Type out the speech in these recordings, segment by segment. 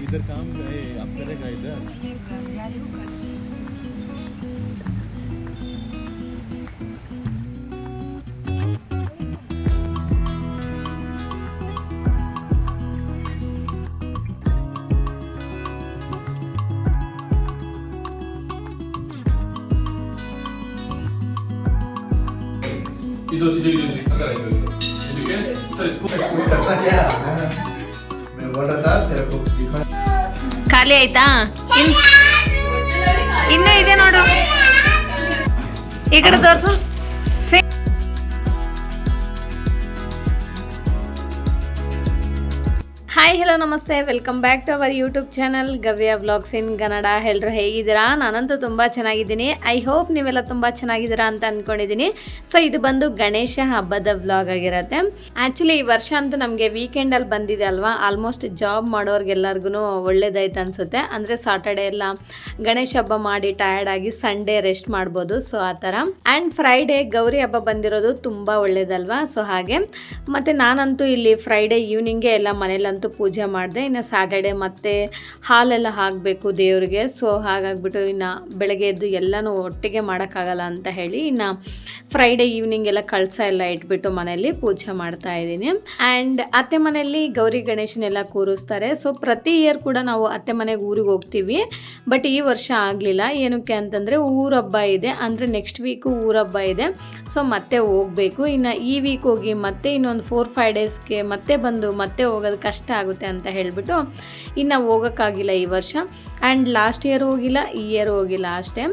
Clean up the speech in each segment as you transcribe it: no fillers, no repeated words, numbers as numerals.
इधर काम है, आप करेगा इधर। ಇದು अगर ಇದಕ್ಕೆ मैं बोल रहा था तेरे को दिखा ಖಾಲಿ ಆಯ್ತಾ ಇನ್ನೂ ಇದೆ ನೋಡು ಈ ಕಡೆ ತೋರ್ಸು ಹಾಯ್ ಹಲೋ ನಮಸ್ತೆ welcome back to our YouTube channel Gavya vlogs in Kannada. ಎಲ್ಲರೂ ಹೇಗಿದ್ದೀರಾ? ನಾನಂತೂ ತುಂಬ ಚೆನ್ನಾಗಿದ್ದೀನಿ. ಐ ಹೋಪ್ ನೀವೆಲ್ಲ ತುಂಬ ಚೆನ್ನಾಗಿದ್ದೀರಾ ಅಂತ ಅಂದ್ಕೊಂಡಿದ್ದೀನಿ. ಸೊ ಇದು ಬಂದು ಗಣೇಶ ಹಬ್ಬದ ವ್ಲಾಗ್ ಆಗಿರುತ್ತೆ. ಆ್ಯಕ್ಚುಲಿ ಈ ವರ್ಷ ಅಂತೂ ನಮಗೆ ವೀಕೆಂಡಲ್ಲಿ ಬಂದಿದೆ ಅಲ್ವಾ, ಆಲ್ಮೋಸ್ಟ್ ಜಾಬ್ ಮಾಡೋರ್ಗೆಲ್ಲರಿಗೂ ಒಳ್ಳೇದಾಯ್ತು ಅನಿಸುತ್ತೆ. ಅಂದರೆ ಸಾಟರ್ಡೆ ಎಲ್ಲ ಗಣೇಶ ಹಬ್ಬ ಮಾಡಿ ಟಯರ್ಡ್ ಆಗಿ ಸಂಡೇ ರೆಸ್ಟ್ ಮಾಡ್ಬೋದು. ಸೊ ಆ ಥರ. ಆ್ಯಂಡ್ ಫ್ರೈಡೇ ಗೌರಿ ಹಬ್ಬ ಬಂದಿರೋದು ತುಂಬ ಒಳ್ಳೇದಲ್ವಾ. ಸೊ ಹಾಗೆ ಮತ್ತು ನಾನಂತೂ ಇಲ್ಲಿ ಫ್ರೈಡೇ ಈವ್ನಿಂಗೇ ಎಲ್ಲ ಮನೇಲಂತೂ ಪೂಜೆ ಮಾಡಿದೆ. ಇನ್ನು ಸ್ಯಾಟರ್ಡೆ ಮತ್ತೆ ಹಾಲೆಲ್ಲ ಹಾಕಬೇಕು ದೇವ್ರಿಗೆ. ಸೊ ಹಾಗಾಗ್ಬಿಟ್ಟು ಇನ್ನು ಬೆಳಗ್ಗೆ ಎದ್ದು ಎಲ್ಲನೂ ಒಟ್ಟಿಗೆ ಮಾಡೋಕ್ಕಾಗಲ್ಲ ಅಂತ ಹೇಳಿ ಇನ್ನು ಫ್ರೈಡೇ ಈವ್ನಿಂಗ್ ಎಲ್ಲ ಕಳಸ ಎಲ್ಲ ಇಟ್ಬಿಟ್ಟು ಮನೆಯಲ್ಲಿ ಪೂಜೆ ಮಾಡ್ತಾ ಇದ್ದೀನಿ. ಆ್ಯಂಡ್ ಅತ್ತೆ ಮನೆಯಲ್ಲಿ ಗೌರಿ ಗಣೇಶನೆಲ್ಲ ಕೂರಿಸ್ತಾರೆ. ಸೊ ಪ್ರತಿ ಇಯರ್ ಕೂಡ ನಾವು ಅತ್ತೆ ಮನೆಗೆ ಊರಿಗೆ ಹೋಗ್ತೀವಿ. ಬಟ್ ಈ ವರ್ಷ ಆಗಲಿಲ್ಲ. ಏನಕ್ಕೆ ಅಂತಂದರೆ ಊರಹಬ್ಬ ಇದೆ, ಅಂದರೆ ನೆಕ್ಸ್ಟ್ ವೀಕು ಊರಹಬ್ಬ ಇದೆ. ಸೊ ಮತ್ತೆ ಹೋಗಬೇಕು. ಇನ್ನು ಈ ವೀಕ್ ಹೋಗಿ ಮತ್ತೆ ಇನ್ನೊಂದು 4-5 ಡೇಸ್ಗೆ ಮತ್ತೆ ಬಂದು ಮತ್ತೆ ಹೋಗೋದು ಕಷ್ಟ ಆಗುತ್ತೆ ಅಂತ ಹೇಳಿಬಿಟ್ಟು ಇನ್ನು ಹೋಗೋಕ್ಕಾಗಿಲ್ಲ ಈ ವರ್ಷ. ಆ್ಯಂಡ್ ಲಾಸ್ಟ್ ಇಯರ್ ಹೋಗಿಲ್ಲ, ಈ ಇಯರ್ ಹೋಗಿಲ್ಲ ಅಷ್ಟೇ.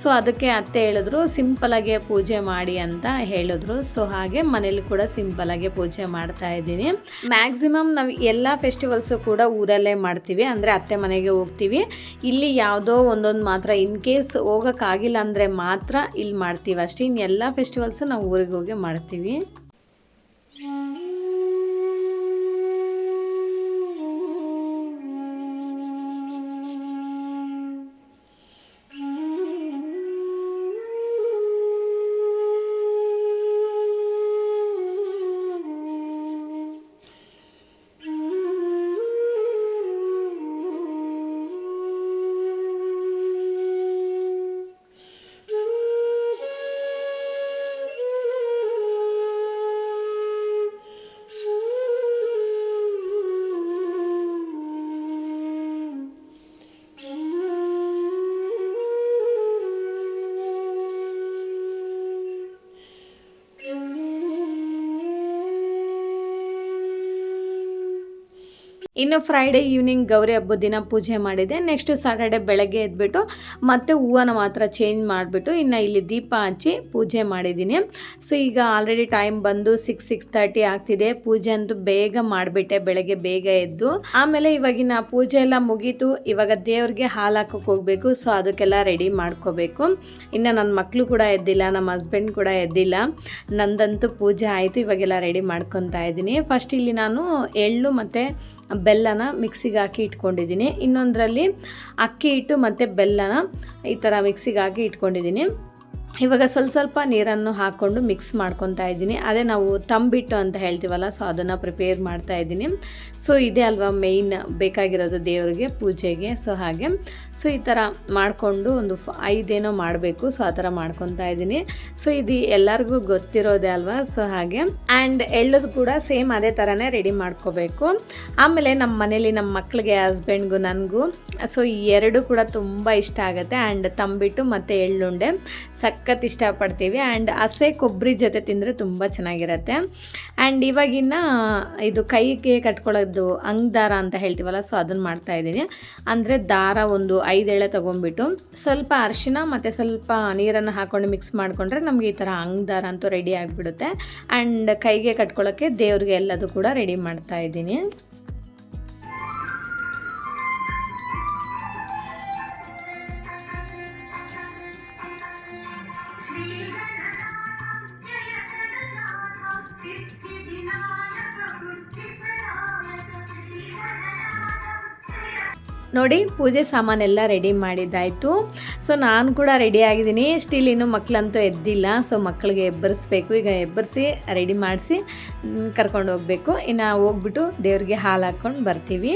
ಸೊ ಅದಕ್ಕೆ ಅತ್ತೆ ಹೇಳಿದ್ರು ಸಿಂಪಲಾಗೆ ಪೂಜೆ ಮಾಡಿ ಅಂತ ಹೇಳಿದ್ರು. ಸೊ ಹಾಗೆ ಮನೇಲಿ ಕೂಡ ಸಿಂಪಲಾಗೆ ಪೂಜೆ ಮಾಡ್ತಾ ಇದ್ದೀನಿ. ಮ್ಯಾಕ್ಸಿಮಮ್ ನಾವು ಎಲ್ಲ ಫೆಸ್ಟಿವಲ್ಸು ಕೂಡ ಊರಲ್ಲೇ ಮಾಡ್ತೀವಿ, ಅಂದರೆ ಅತ್ತೆ ಮನೆಗೆ ಹೋಗ್ತೀವಿ. ಇಲ್ಲಿ ಯಾವುದೋ ಒಂದೊಂದು ಮಾತ್ರ ಇನ್ ಕೇಸ್ ಹೋಗೋಕ್ಕಾಗಿಲ್ಲ ಅಂದರೆ ಮಾತ್ರ ಇಲ್ಲಿ ಮಾಡ್ತೀವಿ ಅಷ್ಟೇ. ಇನ್ನು ಎಲ್ಲ ಫೆಸ್ಟಿವಲ್ಸು ನಾವು ಊರಿಗೆ ಹೋಗಿ ಮಾಡ್ತೀವಿ. ಇನ್ನು ಫ್ರೈಡೇ ಈವ್ನಿಂಗ್ ಗೌರಿ ಹಬ್ಬದ ದಿನ ಪೂಜೆ ಮಾಡಿದೆ. ನೆಕ್ಸ್ಟ್ ಸ್ಯಾಟರ್ಡೆ ಬೆಳಗ್ಗೆ ಎದ್ಬಿಟ್ಟು ಮತ್ತೆ ಹೂವನ ಮಾತ್ರ ಚೇಂಜ್ ಮಾಡಿಬಿಟ್ಟು ಇನ್ನು ಇಲ್ಲಿ ದೀಪ ಹಚ್ಚಿ ಪೂಜೆ ಮಾಡಿದ್ದೀನಿ. ಸೊ ಈಗ ಆಲ್ರೆಡಿ ಟೈಮ್ ಬಂದು 6:30 ಆಗ್ತಿದೆ. ಪೂಜೆ ಅಂತೂ ಬೇಗ ಮಾಡಿಬಿಟ್ಟೆ ಬೆಳಗ್ಗೆ ಬೇಗ ಎದ್ದು. ಆಮೇಲೆ ಇವಾಗಿನ ಪೂಜೆ ಎಲ್ಲ ಮುಗೀತು. ಇವಾಗ ದೇವ್ರಿಗೆ ಹಾಲು ಹಾಕೋಕೆ ಹೋಗಬೇಕು. ಸೊ ಅದಕ್ಕೆಲ್ಲ ರೆಡಿ ಮಾಡ್ಕೋಬೇಕು. ಇನ್ನು ನನ್ನ ಮಕ್ಕಳು ಕೂಡ ಎದ್ದಿಲ್ಲ, ನಮ್ಮ ಹಸ್ಬೆಂಡ್ ಕೂಡ ಎದ್ದಿಲ್ಲ. ನಂದಂತೂ ಪೂಜೆ ಆಯಿತು. ಇವಾಗೆಲ್ಲ ರೆಡಿ ಮಾಡ್ಕೊತಾ ಇದ್ದೀನಿ. ಫಸ್ಟ್ ಇಲ್ಲಿ ನಾನು ಎಳ್ಳು ಮತ್ತು ಬೆಲ್ಲನ ಮಿಕ್ಸಿಗೆ ಹಾಕಿ ಇಟ್ಕೊಂಡಿದ್ದೀನಿ. ಇನ್ನೊಂದರಲ್ಲಿ ಅಕ್ಕಿ ಹಿಟ್ಟು ಮತ್ತು ಬೆಲ್ಲನ ಈ ಥರ ಮಿಕ್ಸಿಗೆ ಹಾಕಿ ಇಟ್ಕೊಂಡಿದ್ದೀನಿ. ಇವಾಗ ಸ್ವಲ್ಪ ನೀರನ್ನು ಹಾಕ್ಕೊಂಡು ಮಿಕ್ಸ್ ಮಾಡ್ಕೊತಾ ಇದ್ದೀನಿ. ಅದೇ ನಾವು ತಂಬಿಟ್ಟು ಅಂತ ಹೇಳ್ತೀವಲ್ಲ, ಸೊ ಅದನ್ನು ಪ್ರಿಪೇರ್ ಮಾಡ್ತಾ ಇದ್ದೀನಿ. ಸೊ ಇದೇ ಅಲ್ವಾ ಮೇಯ್ನ್ ಬೇಕಾಗಿರೋದು ದೇವರಿಗೆ ಪೂಜೆಗೆ. ಸೊ ಹಾಗೆ ಸೊ ಈ ಥರ ಮಾಡಿಕೊಂಡು ಒಂದು 5 ಏನೋ ಮಾಡಬೇಕು. ಸೊ ಆ ಥರ ಮಾಡ್ಕೊತಾ ಇದ್ದೀನಿ. ಸೊ ಇದು ಎಲ್ಲರಿಗೂ ಗೊತ್ತಿರೋದೇ ಅಲ್ವಾ. ಸೊ ಹಾಗೆ ಆ್ಯಂಡ್ ಎಳ್ಳದು ಕೂಡ ಸೇಮ್ ಅದೇ ಥರನೇ ರೆಡಿ ಮಾಡ್ಕೋಬೇಕು. ಆಮೇಲೆ ನಮ್ಮ ಮನೇಲಿ ನಮ್ಮ ಮಕ್ಕಳಿಗೆ, ಹಸ್ಬೆಂಡ್ಗೂ, ನನಗೂ ಸೊ ಈ ಎರಡು ಕೂಡ ತುಂಬ ಇಷ್ಟ ಆಗುತ್ತೆ. ಆ್ಯಂಡ್ ತಂಬಿಟ್ಟು ಮತ್ತು ಎಳ್ಳುಂಡೆ ಸಖತ್ ಇಷ್ಟಪಡ್ತೀವಿ. ಆ್ಯಂಡ್ ಹಸೆ ಕೊಬ್ಬರಿ ಜೊತೆ ತಿಂದರೆ ತುಂಬ ಚೆನ್ನಾಗಿರುತ್ತೆ. ಆ್ಯಂಡ್ ಇವಾಗಿನ ಇದು ಕೈಗೆ ಕಟ್ಕೊಳ್ಳೋದು ಅಂಗದಾರ ಅಂತ ಹೇಳ್ತೀವಲ್ಲ, ಸೊ ಅದನ್ನು ಮಾಡ್ತಾಯಿದ್ದೀನಿ. ಅಂದರೆ ದಾರ ಒಂದು 5 ಎಳೆ ತೊಗೊಂಡ್ಬಿಟ್ಟು ಸ್ವಲ್ಪ ಅರಿಶಿನ ಮತ್ತು ಸ್ವಲ್ಪ ನೀರನ್ನು ಹಾಕ್ಕೊಂಡು ಮಿಕ್ಸ್ ಮಾಡಿಕೊಂಡ್ರೆ ನಮಗೆ ಈ ಥರ ಅಂಗದಾರ ಅಂತೂ ರೆಡಿ ಆಗಿಬಿಡುತ್ತೆ. ಆ್ಯಂಡ್ ಕೈಗೆ ಕಟ್ಕೊಳ್ಳೋಕ್ಕೆ ದೇವ್ರಿಗೆ ಎಲ್ಲದು ಕೂಡ ರೆಡಿ ಮಾಡ್ತಾಯಿದ್ದೀನಿ. ನೋಡಿ ಪೂಜೆ ಸಾಮಾನೆಲ್ಲ ರೆಡಿ ಮಾಡಿದ್ದಾಯಿತು. ಸೊ ನಾನು ಕೂಡ ರೆಡಿ ಆಗಿದ್ದೀನಿ. ಸ್ಟಿಲ್ ಇನ್ನೂ ಮಕ್ಕಳಂತೂ ಎದ್ದಿಲ್ಲ. ಸೊ ಮಕ್ಕಳಿಗೆ ಎಬ್ಬರಿಸ್ಬೇಕು. ಈಗ ಎಬ್ಬರಿಸಿ ರೆಡಿ ಮಾಡಿಸಿ ಕರ್ಕೊಂಡು ಹೋಗಬೇಕು. ಇನ್ನು ಹೋಗ್ಬಿಟ್ಟು ದೇವ್ರಿಗೆ ಹಾಲು ಹಾಕ್ಕೊಂಡು ಬರ್ತೀವಿ.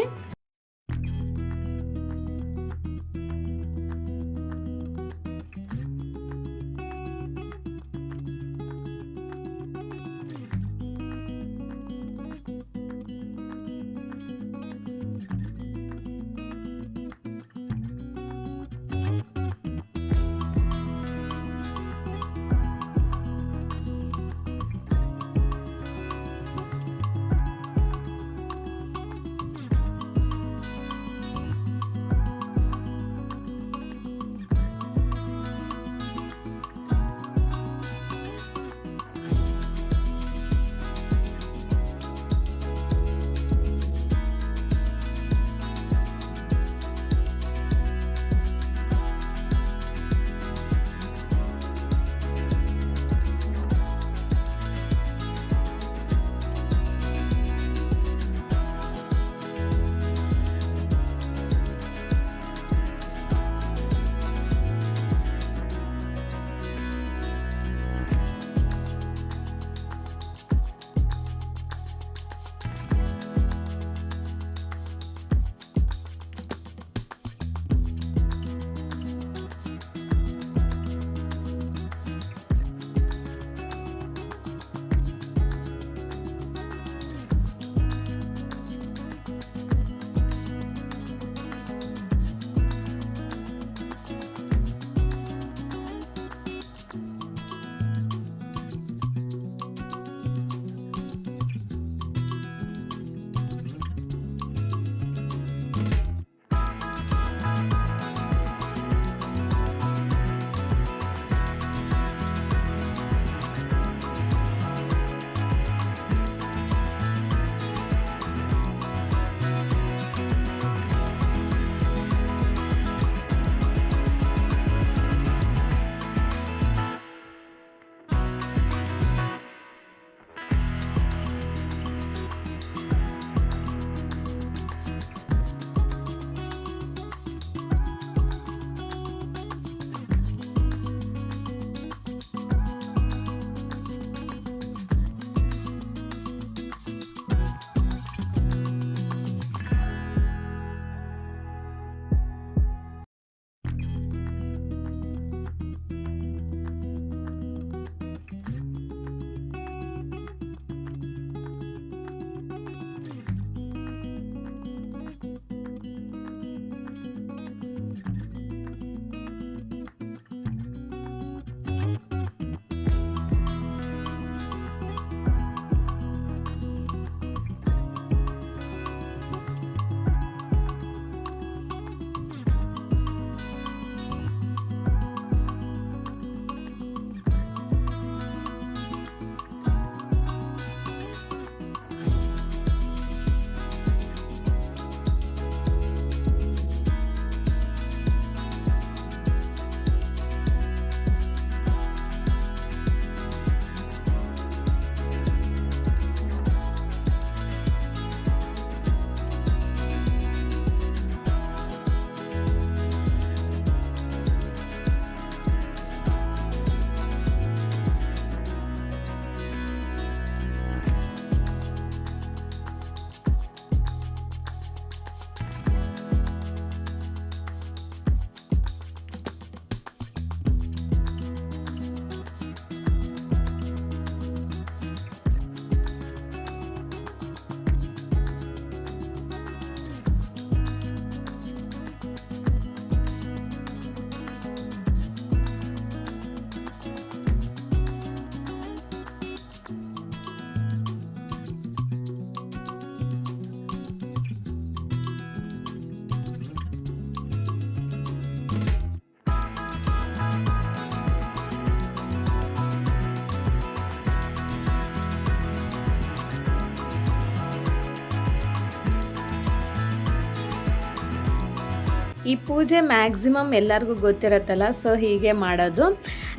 ಈ ಪೂಜೆ ಮ್ಯಾಕ್ಸಿಮಮ್ ಎಲ್ಲರಿಗೂ ಗೊತ್ತಿರುತ್ತಲ್ಲ, ಸೊ ಹೀಗೆ ಮಾಡೋದು.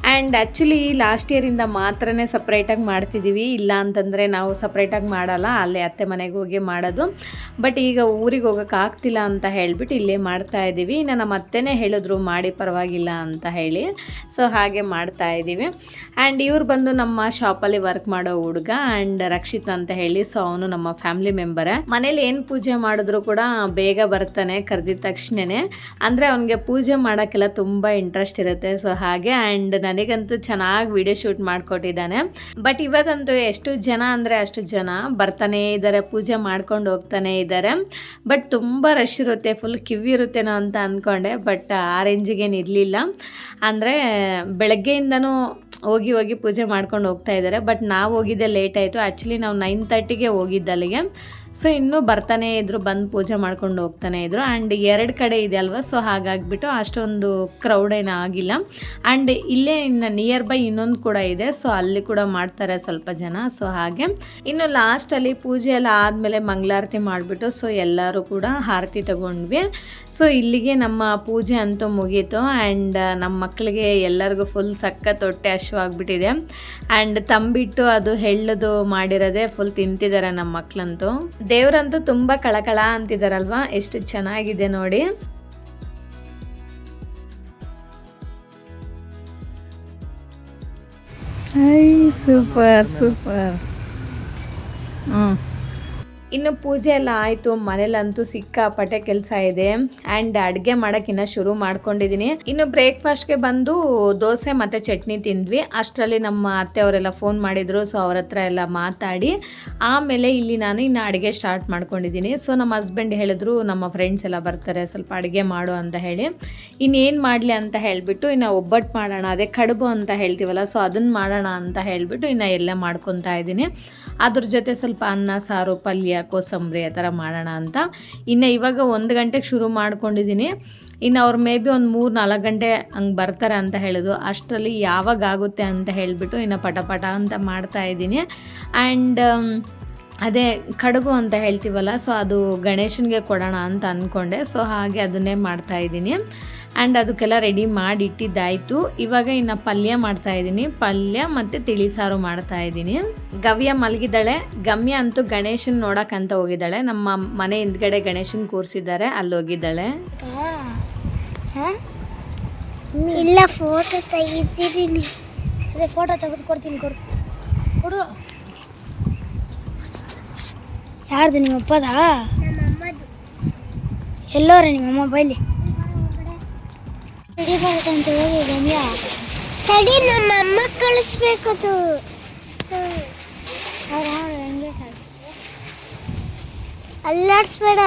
ಆ್ಯಂಡ್ ಆ್ಯಕ್ಚುಲಿ ಲಾಸ್ಟ್ ಇಯರಿಂದ ಮಾತ್ರನೇ ಸಪ್ರೇಟಾಗಿ ಮಾಡ್ತಿದ್ದೀವಿ, ಇಲ್ಲ ಅಂತಂದರೆ ನಾವು ಸಪ್ರೇಟಾಗಿ ಮಾಡಲ್ಲ, ಅಲ್ಲೇ ಅತ್ತೆ ಮನೆಗೆ ಹೋಗಿ ಮಾಡೋದು. ಬಟ್ ಈಗ ಊರಿಗೆ ಹೋಗೋಕೆ ಆಗ್ತಿಲ್ಲ ಅಂತ ಹೇಳಿಬಿಟ್ಟು ಇಲ್ಲೇ ಮಾಡ್ತಾಯಿದ್ದೀವಿ. ಇನ್ನು ನಮ್ಮ ಅತ್ತೆನೇ ಹೇಳಿದ್ರು ಮಾಡಿ ಪರವಾಗಿಲ್ಲ ಅಂತ ಹೇಳಿ, ಸೊ ಹಾಗೆ ಮಾಡ್ತಾಯಿದ್ದೀವಿ. ಆ್ಯಂಡ್ ಇವ್ರು ಬಂದು ನಮ್ಮ ಶಾಪಲ್ಲಿ ವರ್ಕ್ ಮಾಡೋ ಹುಡುಗ ಆ್ಯಂಡ್ ರಕ್ಷಿತ್ ಅಂತ ಹೇಳಿ, ಸೊ ಅವನು ನಮ್ಮ ಫ್ಯಾಮಿಲಿ ಮೆಂಬರೇ. ಮನೇಲಿ ಏನು ಪೂಜೆ ಮಾಡಿದ್ರು ಕೂಡ ಬೇಗ ಬರ್ತಾನೆ ಕರೆದಿದ್ದ ತಕ್ಷಣವೇ. ಅಂದರೆ ಅವನಿಗೆ ಪೂಜೆ ಮಾಡೋಕ್ಕೆಲ್ಲ ತುಂಬ ಇಂಟ್ರೆಸ್ಟ್ ಇರುತ್ತೆ, ಸೊ ಹಾಗೆ. ಆ್ಯಂಡ್ ನನಗಂತೂ ಚೆನ್ನಾಗಿ ವಿಡಿಯೋ ಶೂಟ್ ಮಾಡಿಕೊಟ್ಟಿದ್ದಾನೆ. ಬಟ್ ಇವತ್ತಂತೂ ಎಷ್ಟು ಜನ ಅಂದರೆ ಅಷ್ಟು ಜನ ಬರ್ತಾನೇ ಇದ್ದಾರೆ, ಪೂಜೆ ಮಾಡ್ಕೊಂಡು ಹೋಗ್ತಾನೆ ಇದ್ದಾರೆ. ಬಟ್ ತುಂಬ ರಶ್ ಇರುತ್ತೆ, ಫುಲ್ ಕ್ಯೂ ಇರುತ್ತೇನೋ ಅಂತ ಅಂದ್ಕೊಂಡೆ, ಬಟ್ ಆ ರೇಂಜಿಗೇನು ಇರಲಿಲ್ಲ. ಅಂದರೆ ಬೆಳಗ್ಗೆಯಿಂದನೂ ಹೋಗಿ ಪೂಜೆ ಮಾಡ್ಕೊಂಡು ಹೋಗ್ತಾ ಇದ್ದಾರೆ. ಬಟ್ ನಾವು ಹೋಗಿದ್ದೆ ಲೇಟ್ ಆಯಿತು. ಆ್ಯಕ್ಚುಲಿ ನಾವು 9:30ಗೆ ಹೋಗಿದ್ದು ಅಲ್ಲಿಗೆ. ಸೊ ಇನ್ನೂ ಬರ್ತಾನೆ ಇದ್ರು, ಬಂದು ಪೂಜೆ ಮಾಡ್ಕೊಂಡು ಹೋಗ್ತಾನೆ ಇದ್ರು. ಆ್ಯಂಡ್ 2 ಕಡೆ ಇದೆ ಅಲ್ವಾ, ಸೊ ಹಾಗಾಗಿಬಿಟ್ಟು ಅಷ್ಟೊಂದು ಕ್ರೌಡ್ ಏನೂ ಆಗಿಲ್ಲ. ಆ್ಯಂಡ್ ಇಲ್ಲೇ ಇನ್ನು ನಿಯರ್ ಬೈ ಇನ್ನೊಂದು ಕೂಡ ಇದೆ, ಸೊ ಅಲ್ಲಿ ಕೂಡ ಮಾಡ್ತಾರೆ ಸ್ವಲ್ಪ ಜನ. ಸೊ ಹಾಗೆ ಇನ್ನು ಲಾಸ್ಟಲ್ಲಿ ಪೂಜೆ ಎಲ್ಲ ಆದಮೇಲೆ ಮಂಗಳಾರತಿ ಮಾಡಿಬಿಟ್ಟು ಸೊ ಎಲ್ಲರೂ ಕೂಡ ಆರತಿ ತಗೊಂಡ್ವಿ. ಸೊ ಇಲ್ಲಿಗೆ ನಮ್ಮ ಪೂಜೆ ಅಂತೂ ಮುಗೀತು. ಆ್ಯಂಡ್ ನಮ್ಮ ಮಕ್ಕಳಿಗೆ ಎಲ್ಲರಿಗೂ ಫುಲ್ ಸಖತ್ ಹೊಟ್ಟೆ ಹಸಿವಾಗ್ಬಿಟ್ಟಿದೆ. ಆ್ಯಂಡ್ ತಂಬಿಟ್ಟು ಅದು ಎಳ್ಳದು ಮಾಡಿರೋದೇ ಫುಲ್ ತಿಂತಿದ್ದಾರೆ ನಮ್ಮ ಮಕ್ಕಳಂತೂ. ದೇವ್ರಂತೂ ತುಂಬ ಕಳಕಳ ಅಂತಿದಾರಲ್ವಾ, ಎಷ್ಟು ಚೆನ್ನಾಗಿದೆ ನೋಡಿ. Super super. ಇನ್ನು ಪೂಜೆ ಎಲ್ಲ ಆಯಿತು. ಮನೇಲಂತೂ ಸಿಕ್ಕಾಪಟ್ಟೆ ಕೆಲಸ ಇದೆ. ಆ್ಯಂಡ್ ಅಡುಗೆ ಮಾಡೋಕ್ಕಿನ್ನ ಶುರು ಮಾಡ್ಕೊಂಡಿದ್ದೀನಿ. ಇನ್ನು ಬ್ರೇಕ್ಫಾಸ್ಟ್ಗೆ ಬಂದು ದೋಸೆ ಮತ್ತು ಚಟ್ನಿ ತಿಂದ್ವಿ. ಅಷ್ಟರಲ್ಲಿ ನಮ್ಮ ಅತ್ತೆಯವರೆಲ್ಲ ಫೋನ್ ಮಾಡಿದರು. ಸೊ ಅವ್ರ ಹತ್ರ ಎಲ್ಲ ಮಾತಾಡಿ ಆಮೇಲೆ ಇಲ್ಲಿ ನಾನು ಇನ್ನು ಅಡುಗೆ ಸ್ಟಾರ್ಟ್ ಮಾಡ್ಕೊಂಡಿದ್ದೀನಿ. ಸೊ ನಮ್ಮ ಹಸ್ಬೆಂಡ್ ಹೇಳಿದ್ರು ನಮ್ಮ ಫ್ರೆಂಡ್ಸ್ ಎಲ್ಲ ಬರ್ತಾರೆ, ಸ್ವಲ್ಪ ಅಡುಗೆ ಮಾಡು ಅಂತ ಹೇಳಿ. ಇನ್ನೇನು ಮಾಡಲಿ ಅಂತ ಹೇಳಿಬಿಟ್ಟು ಇನ್ನು ಒಬ್ಬಟ್ಟು ಮಾಡೋಣ, ಅದೇ ಕಡುಬು ಅಂತ ಹೇಳ್ತೀವಲ್ಲ, ಸೊ ಅದನ್ನು ಮಾಡೋಣ ಅಂತ ಹೇಳಿಬಿಟ್ಟು ಇನ್ನು ಎಲ್ಲ ಮಾಡ್ಕೊತಾ ಇದ್ದೀನಿ. ಅದ್ರ ಜೊತೆ ಸ್ವಲ್ಪ ಅನ್ನ ಸಾರು ಪಲ್ಯ ಕೋಸಂಬರಿ ಆ ಥರ ಮಾಡೋಣ ಅಂತ. ಇನ್ನು ಇವಾಗ 1 ಗಂಟೆಗೆ ಶುರು ಮಾಡ್ಕೊಂಡಿದ್ದೀನಿ. ಇನ್ನು ಅವ್ರು ಮೇ ಬಿ ಒಂದು 3-4 ಗಂಟೆ ಹಂಗೆ ಬರ್ತಾರೆ ಅಂತ ಹೇಳಿದ್ರು. ಅಷ್ಟರಲ್ಲಿ ಯಾವಾಗ ಆಗುತ್ತೆ ಅಂತ ಹೇಳಿಬಿಟ್ಟು ಇನ್ನು ಪಟ ಅಂತ ಮಾಡ್ತಾಯಿದ್ದೀನಿ. ಆ್ಯಂಡ್ ಅದೇ ಕಡುಬು ಅಂತ ಹೇಳ್ತೀವಲ್ಲ, ಸೊ ಅದು ಗಣೇಶನಿಗೆ ಕೊಡೋಣ ಅಂತ ಅಂದ್ಕೊಂಡೆ. ಸೊ ಹಾಗೆ ಅದನ್ನೇ ಮಾಡ್ತಾಯಿದ್ದೀನಿ. ಆ್ಯಂಡ್ ಅದಕ್ಕೆಲ್ಲ ರೆಡಿ ಮಾಡಿ ಇಟ್ಟಿದ್ದಾಯಿತು. ಇವಾಗ ಇನ್ನು ಪಲ್ಯ ಮಾಡ್ತಾಯಿದ್ದೀನಿ, ಪಲ್ಯ ಮತ್ತು ತಿಳಿ ಸಾರು ಮಾಡ್ತಾಯಿದ್ದೀನಿ. ಗವ್ಯ ಮಲಗಿದ್ದಾಳೆ. ಗಮ್ಯ ಅಂತೂ ಗಣೇಶನ ನೋಡೋಕ್ಕಂತ ಹೋಗಿದ್ದಾಳೆ. ನಮ್ಮ ಮನೆ ಹಿಂದ್ಗಡೆ ಗಣೇಶನ ಕೂರಿಸಿದ್ದಾರೆ, ಅಲ್ಲಿ ಹೋಗಿದ್ದಾಳೆ. ಇಲ್ಲ ಫೋಟೋ ತೆಗಿತೀನಿ, ಅದೇ ಫೋಟೋ ತೆಗೆದು ಕೊಡ್ತೀನಿ. ಕೊಡು. ಯಾರ್ದು? ನಿಮ್ಮಪ್ಪದ? ಎಲ್ಲೋರ ನಿಮ್ಮಮ್ಮ ಬೈಲಿ ಅಂತ ಹೋಗಿ ಗಮ್ಯ ತಡಿ, ನಮ್ಮ ಅಮ್ಮ ಕಳಿಸ್ಬೇಕದು. ಹೆಂಗೆ ಕಳಿಸ್, ಅಲ್ಲಾಡ್ಸ್ಬೇಡ.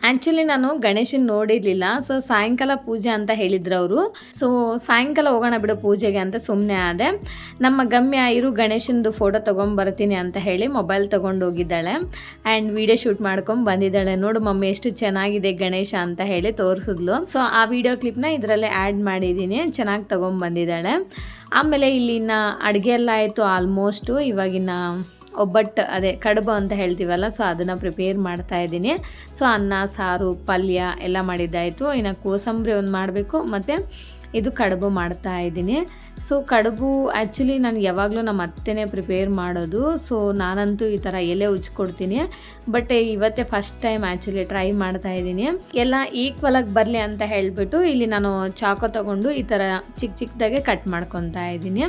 ಆ್ಯಕ್ಚುಲಿ ನಾನು ಗಣೇಶನ ನೋಡಿರಲಿಲ್ಲ. ಸೊ ಸಾಯಂಕಾಲ ಪೂಜೆ ಅಂತ ಹೇಳಿದ್ರು ಅವರು. ಸೊ ಸಾಯಂಕಾಲ ಹೋಗೋಣ ಬಿಡು ಪೂಜೆಗೆ ಅಂತ ಸುಮ್ಮನೆ ಆದೆ. ನಮ್ಮ ಗಮ್ಯ ಇರು ಗಣೇಶನದು ಫೋಟೋ ತೊಗೊಂಬರ್ತೀನಿ ಅಂತ ಹೇಳಿ ಮೊಬೈಲ್ ತೊಗೊಂಡು ಹೋಗಿದ್ದಾಳೆ. ಆ್ಯಂಡ್ ವಿಡಿಯೋ ಶೂಟ್ ಮಾಡ್ಕೊಂಡು ಬಂದಿದ್ದಾಳೆ. ನೋಡು ಮಮ್ಮಿ ಎಷ್ಟು ಚೆನ್ನಾಗಿದೆ ಗಣೇಶ ಅಂತ ಹೇಳಿ ತೋರಿಸಿದ್ಲು. ಸೊ ಆ ವಿಡಿಯೋ ಕ್ಲಿಪ್ನ ಇದರಲ್ಲೇ ಆ್ಯಡ್ ಮಾಡಿದ್ದೀನಿ. ಚೆನ್ನಾಗಿ ತೊಗೊಂಬಂದಿದ್ದಾಳೆ. ಆಮೇಲೆ ಇಲ್ಲಿನ ಅಡುಗೆ ಎಲ್ಲ ಆಯಿತು ಆಲ್ಮೋಸ್ಟು. ಇವಾಗಿನ ಒಬ್ಬಟ್ಟು ಅದೇ ಕಡುಬು ಅಂತ ಹೇಳ್ತೀವಲ್ಲ, ಸೊ ಅದನ್ನು ಪ್ರಿಪೇರ್ ಮಾಡ್ತಾಯಿದ್ದೀನಿ. ಸೊ ಅನ್ನ ಸಾರು ಪಲ್ಯ ಎಲ್ಲ ಮಾಡಿದ್ದಾಯಿತು. ಇನ್ನು ಕೋಸಂಬರಿ ಒಂದು ಮಾಡಬೇಕು, ಮತ್ತು ಇದು ಕಡುಬು ಮಾಡ್ತಾಯಿದ್ದೀನಿ. ಸೊ ಕಡುಬು ಆ್ಯಕ್ಚುಲಿ ನಾನು ಯಾವಾಗಲೂ ನಮ್ಮ ಅತ್ತೆನೇ ಪ್ರಿಪೇರ್ ಮಾಡೋದು. ಸೊ ನಾನಂತೂ ಈ ಥರ ಎಲೆ ಉಜ್ಕೊಡ್ತೀನಿ. ಬಟ್ ಇವತ್ತೇ ಫಸ್ಟ್ ಟೈಮ್ ಆ್ಯಕ್ಚುಲಿ ಟ್ರೈ ಮಾಡ್ತಾಯಿದ್ದೀನಿ. ಎಲ್ಲ ಈಕ್ವಲಾಗಿ ಬರಲಿ ಅಂತ ಹೇಳಿಬಿಟ್ಟು ಇಲ್ಲಿ ನಾನು ಚಾಕು ತೊಗೊಂಡು ಈ ಥರ ಚಿಕ್ಕದಾಗೆ ಕಟ್ ಮಾಡ್ಕೊತಾ ಇದ್ದೀನಿ.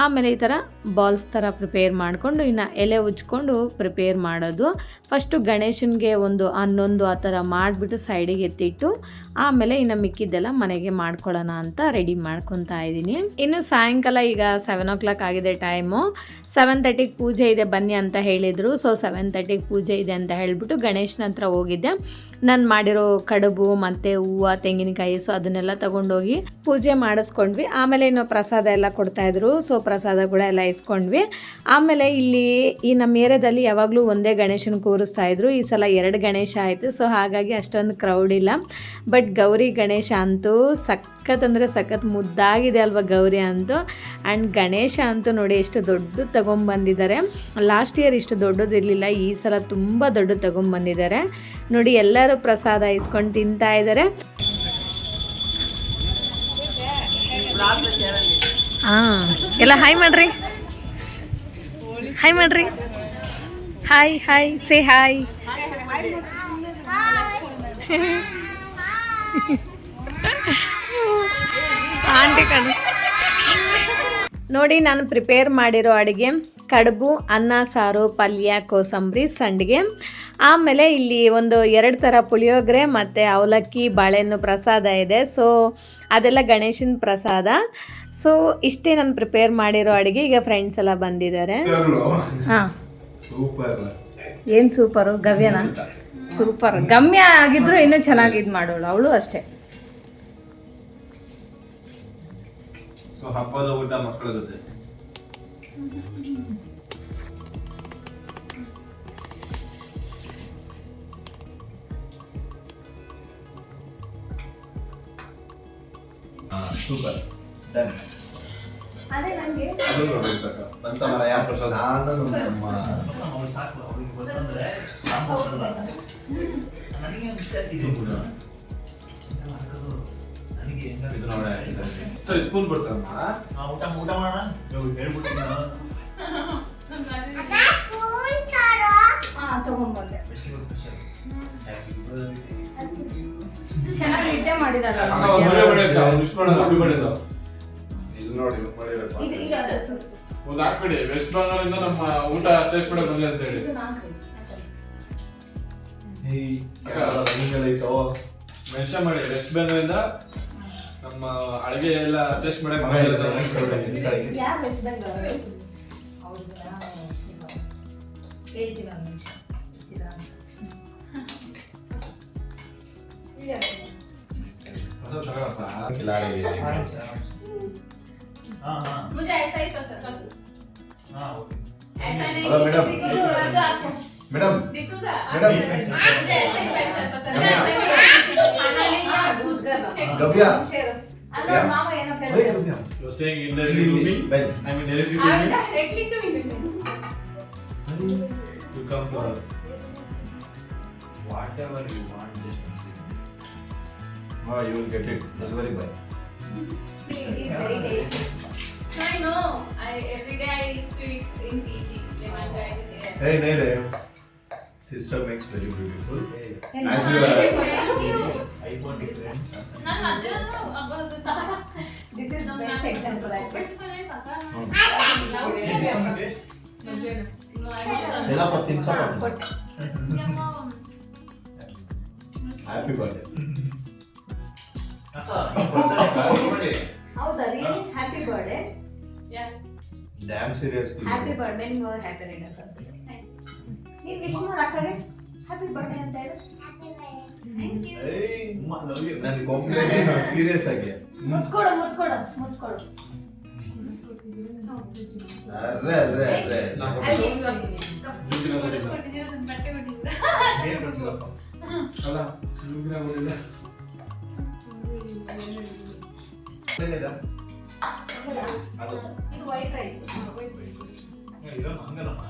ಆಮೇಲೆ ಈ ಥರ ಬಾಲ್ಸ್ ಥರ ಪ್ರಿಪೇರ್ ಮಾಡಿಕೊಂಡು ಇನ್ನು ಎಲೆ ಉಜ್ಕೊಂಡು ಪ್ರಿಪೇರ್ ಮಾಡೋದು. ಫಸ್ಟು ಗಣೇಶನಿಗೆ ಒಂದು ಹನ್ನೊಂದು ಆ ಥರ ಮಾಡಿಬಿಟ್ಟು ಸೈಡಿಗೆ ಎತ್ತಿಟ್ಟು ಆಮೇಲೆ ಇನ್ನು ಮಿಕ್ಕಿದ್ದೆಲ್ಲ ಮನೆಗೆ ಮಾಡ್ಕೊಳ್ಳೋಣ ಅಂತ ರೆಡಿ ಮಾಡ್ಕೊತಾ ಇದ್ದೀನಿ. ಇನ್ನು ಸಾಯಂಕಾಲ ಈಗ 7 o'clock ಆಗಿದೆ ಟೈಮು. 7:30ಗೆ ಪೂಜೆ ಇದೆ ಬನ್ನಿ ಅಂತ ಹೇಳಿದರು. ಸೊ 7:30ಗೆ ಪೂಜೆ ಇದೆ ಅಂತ ಹೇಳಿಬಿಟ್ಟು ಗಣೇಶನ ಹತ್ರ ಹೋಗಿದ್ದೆ. ನಾನು ಮಾಡಿರೋ ಕಡುಬು ಮತ್ತು ಹೂವು ತೆಂಗಿನಕಾಯಿ ಸೊ ಅದನ್ನೆಲ್ಲ ತೊಗೊಂಡೋಗಿ ಪೂಜೆ ಮಾಡಿಸ್ಕೊಂಡ್ವಿ. ಆಮೇಲೆ ಇನ್ನು ಪ್ರಸಾದ ಎಲ್ಲ ಕೊಡ್ತಾಯಿದ್ರು. ಸೊ ಪ್ರಸಾದ ಕೂಡ ಎಲ್ಲ ಇಸ್ಕೊಂಡ್ವಿ. ಆಮೇಲೆ ಇಲ್ಲಿ ಈ ನಮ್ಮ ಏರಿಯಾದಲ್ಲಿ ಯಾವಾಗಲೂ ಒಂದೇ ಗಣೇಶನ ಕೂರಿಸ್ತಾಯಿದ್ರು. ಈ ಸಲ 2 ಗಣೇಶ ಆಯಿತು. ಸೊ ಹಾಗಾಗಿ ಅಷ್ಟೊಂದು ಕ್ರೌಡ್ ಇಲ್ಲ. ಬಟ್ ಗೌರಿ ಗಣೇಶ ಅಂತೂ ಸಖತ್ ಅಂದರೆ ಸಖತ್ ಮುದ್ದಾಗಿದೆ ಅಲ್ವಾ ಗೌರಿ ಅಂತೂ. ಆ್ಯಂಡ್ ಗಣೇಶ ಅಂತೂ ನೋಡಿ ಎಷ್ಟು ದೊಡ್ಡದು ತೊಗೊಂಬಂದಿದ್ದಾರೆ. ಲಾಸ್ಟ್ ಇಯರ್ ಇಷ್ಟು ದೊಡ್ಡದಿರಲಿಲ್ಲ, ಈ ಸಲ ತುಂಬ ದೊಡ್ಡದು ತೊಗೊಂಬಂದಿದ್ದಾರೆ ನೋಡಿ. ಎಲ್ಲರೂ ಪ್ರಸಾದ ಇಸ್ಕೊಂಡು ತಿಂತಾ ಇದ್ದಾರೆ. ಹಾಂ ಎಲ್ಲ ಹಾಯ್ ಮಾಡ್ರಿ, ಹಾಯ್ ಮಾಡ್ರಿ, hi hi say hi. Aunty ಕಣ ನೋಡಿ, ನಾನು ಪ್ರಿಪೇರ್ ಮಾಡಿರೋ ಅಡುಗೆ ಕಡುಬು, ಅನ್ನ ಸಾರು, ಪಲ್ಯ, ಕೋಸಂಬರಿ, ಸಂಡಿಗೆ. ಆಮೇಲೆ ಇಲ್ಲಿ ಒಂದು 2 ಥರ ಪುಳಿಯೋಗರೆ ಮತ್ತು ಅವಲಕ್ಕಿ ಬಾಳೆಹಣ್ಣು ಪ್ರಸಾದ ಇದೆ. ಸೊ ಅದೆಲ್ಲ ಗಣೇಶನ ಪ್ರಸಾದ. ಸೊ ಇಷ್ಟೇ ನಾನು ಪ್ರಿಪೇರ್ ಮಾಡಿರೋ ಅಡುಗೆ. ಈಗ ಫ್ರೆಂಡ್ಸ್ ಎಲ್ಲ ಬಂದಿದ್ದಾರೆ. ಹಾಂ, ಸೂಪರ್. ಏನು ಸೂಪರು? ಗವ್ಯನ ಸೂಪರ್. ಗಮ್ಯ ಆಗಿದ್ರು ಇನ್ನೂ ಚೆನ್ನಾಗಿ ಇದು ಮಾಡೋಳು ಅವಳು ಅಷ್ಟೇ. ಸೊ ಹಬ್ಬದ ಊಟ ಮಕ್ಕಳ ಜೊತೆ. ಸೂಪರ್. ಡನ್. ಅದೇ ನನಗೆ ಅದು ನೋಡ್ಬೇಕ ಬಂತ ಮರಯ ಪ್ರಸಾದ. ನಾನು ನಮ್ಮ ಇದು ನೋಡಿ ಸರಿ ಸ್ಪೂನ್ ಬರ್ತಾರಮ್ಮ. ಊಟ ಮಾಡೋಣ ಹೇಳ್ಬಿಡ್ತೀನಿ. ತಗೊಂಡ್ಬಂದೆ. ಚೆನ್ನಾಗಿ ನಿದ್ದೆ ಮಾಡಿದಲ್ಲ. ವಿಶ್ ಮಾಡೋದು ಹ್ಯಾಪಿ ಬರ್ಡೇ. ಇದು ನೋಡಿ ಮಾಡಿರೋದು. ಒಂದು ಹಾಕ್ಬಿಡಿ, ವೆಸ್ಟ್ ಬೆಂಗಾಲ್ ಇಂದ ನಮ್ಮ ಊಟ ಟೇಸ್ಟ್ ಮಾಡಕ್ ಬಂದಿದೆ ಅಂತ ಹೇಳಿ. ಮೆನ್ಷನ್ ಮಾಡಿ, ವೆಸ್ಟ್ ಬೆಂಗಾಲ್ ಇಂದ ನಮ್ಮ ಅಡಿಗೆ ಎಲ್ಲ ಅಡ್ಜಸ್ಟ್ ಮಾಡಕ್ ಬಂದಿದೆ. ಯಾರು ವೆಸ್ಟ್ ಬೆಂಗಾಲ್? ಹೇಳ್ತೀನಿ ಒಂದು ನಿಮಿಷ. मुझे ऐसा ही पसंद है। हाँ ओके। ऐसा नहीं हेलो मैडम। किसी को तो रद्द आपको ಮೇಡಮ್ दिसूगा। मैडम। मुझे ऐसा ही पसंद है। खाना नहीं है दूसरा। ಗವ್ಯ. ಅಲ್ಲ ಮಾಮ ಏನೋ ಓಯ್ ಕೇಳ್ತಾರೆ. ಗವ್ಯ. You are saying indirectly to me. I mean directly to I'm me. directly to you. You come to her. Whatever you want, just say. You will get it. Delivery boy. It is very tasty. So I know. Every day I speak in PG. They want to say that. Hey, nahi rahe. Sister makes very beautiful. Hey, As you Thank are. you. iPhone different. ನಾನು ಮಧ್ಯಾಹ್ನ ಹಬ್ಬ This is the best example I put. ಎಲ್ಲ ಪತ್ತಿನ ಸಪ. Happy birthday. ಹೌದಾ really? Happy birthday. Damn seriously. Happy birthday. ನೀವು happy returns ಅಂತ ನೀನು ವಿಶ್ ಮಾಡಕ್ಕಾಗೆ ಹ್ಯಾಪಿ ಬರ್ಡೇ ಅಂತ ಹೇಳು. Hey, ನಾನು ಕಾಂಪ್ಲಿಮೆಂಟ್ ಏನು ಸೀರಿಯಸ್ ಆಗಿ. ಮುತ್ಕೊಡು ಮುತ್ಕೊಡು ಮುತ್ಕೊಡು. ಅರೆ ಅರೆ ಅರೆ. ಜುಗಿನ ಬಂದಿಲ್ಲ. ಅಲ್ಲ ಜುಗಿನ ಬಂದಿಲ್ಲ. ಏನಿದೆ? ಅದು ಇದು ವೈಟ್ ರೈಸ್.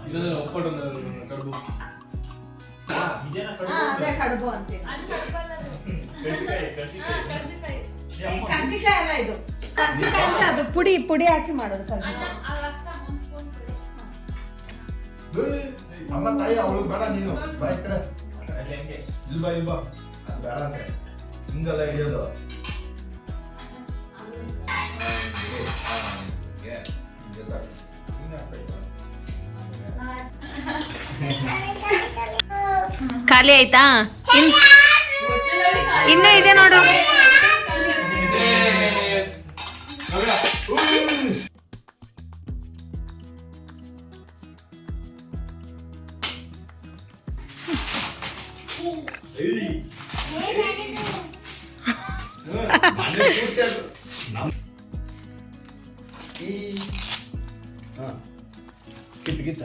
ಇದನ್ನ ಒಪ್ಪಟ್ಟು ಕಡುಬು. ಅದೇ ಕಡುಬು ಅಂತೀನಿ. ಕರ್ಜಿಕಾಯಿ ಅಲ್ಲ ಇದು. ಕರ್ಜಿಕಾಯಿ ಅಂದ್ರೆ ಅದು ಪುಡಿ ಪುಡಿ ಹಾಕಿ ಮಾಡೋದು ಕರ್ಜಿಕಾಯಿ. ಅಮ್ಮ ತಾಯಿ ಅವಳು ಬೇಡ, ನೀನು ಬಾ ಈ ಕಡೆ. ಇಲ್ಲಿ ಬಾ ಇಲ್ಲಿ ಬಾ. ಅದು ಬೇಡ ಅಂದ್ರೆ ಹಿಂಗೆಲ್ಲ ಹಿಡಿಯೋದು. ಖಾಲಿ ಆಯ್ತಾ? ಇನ್ನೂ ಇದೆ ನೋಡು. ಕಿತ್ತ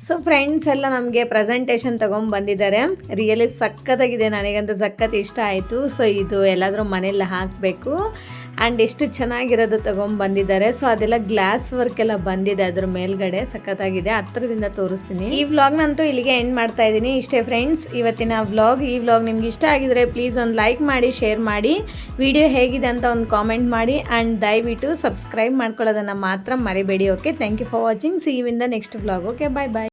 ಸೊ ಫ್ರೆಂಡ್ಸ್ ಎಲ್ಲ ನಮಗೆ ಪ್ರೆಸೆಂಟೇಷನ್ ತೊಗೊಂಬಂದಿದ್ದಾರೆ. ರಿಯಲಿ ಸಖತ್ತಾಗಿದೆ, ನನಗಂತೂ ಸಖತ್ ಇಷ್ಟ ಆಯಿತು. ಸೊ ಇದು ಎಲ್ಲಾದರೂ ಮನೆಯಲ್ಲಿ ಹಾಕಬೇಕು. ಆ್ಯಂಡ್ ಎಷ್ಟು ಚೆನ್ನಾಗಿರೋದು ತೊಗೊಂಬಂದಿದ್ದಾರೆ. ಸೊ ಅದೆಲ್ಲ ಗ್ಲಾಸ್ ವರ್ಕ್ ಎಲ್ಲ ಬಂದಿದೆ ಅದ್ರ ಮೇಲ್ಗಡೆ, ಸಖತ್ತಾಗಿದೆ. ಹತ್ರದಿಂದ ತೋರಿಸ್ತೀನಿ. ಈ ವ್ಲಾಗ್ನಂತೂ ಇಲ್ಲಿಗೆ ಎಂಡ್ ಮಾಡ್ತಾ ಇದ್ದೀನಿ. ಇಷ್ಟೇ ಫ್ರೆಂಡ್ಸ್ ಇವತ್ತಿನ ವ್ಲಾಗ್. ಈ ವ್ಲಾಗ್ ನಿಮ್ಗೆ ಇಷ್ಟ ಆಗಿದ್ರೆ ಪ್ಲೀಸ್ ಒಂದು ಲೈಕ್ ಮಾಡಿ, ಶೇರ್ ಮಾಡಿ, ವಿಡಿಯೋ ಹೇಗಿದೆ ಅಂತ ಒಂದು ಕಾಮೆಂಟ್ ಮಾಡಿ, ಆ್ಯಂಡ್ ದಯವಿಟ್ಟು ಸಬ್ಸ್ಕ್ರೈಬ್ ಮಾಡ್ಕೊಳ್ಳೋದನ್ನು ಮಾತ್ರ ಮರಿಬೇಡಿ. Okay, thank you for watching. See you in the next vlog. Okay, bye bye.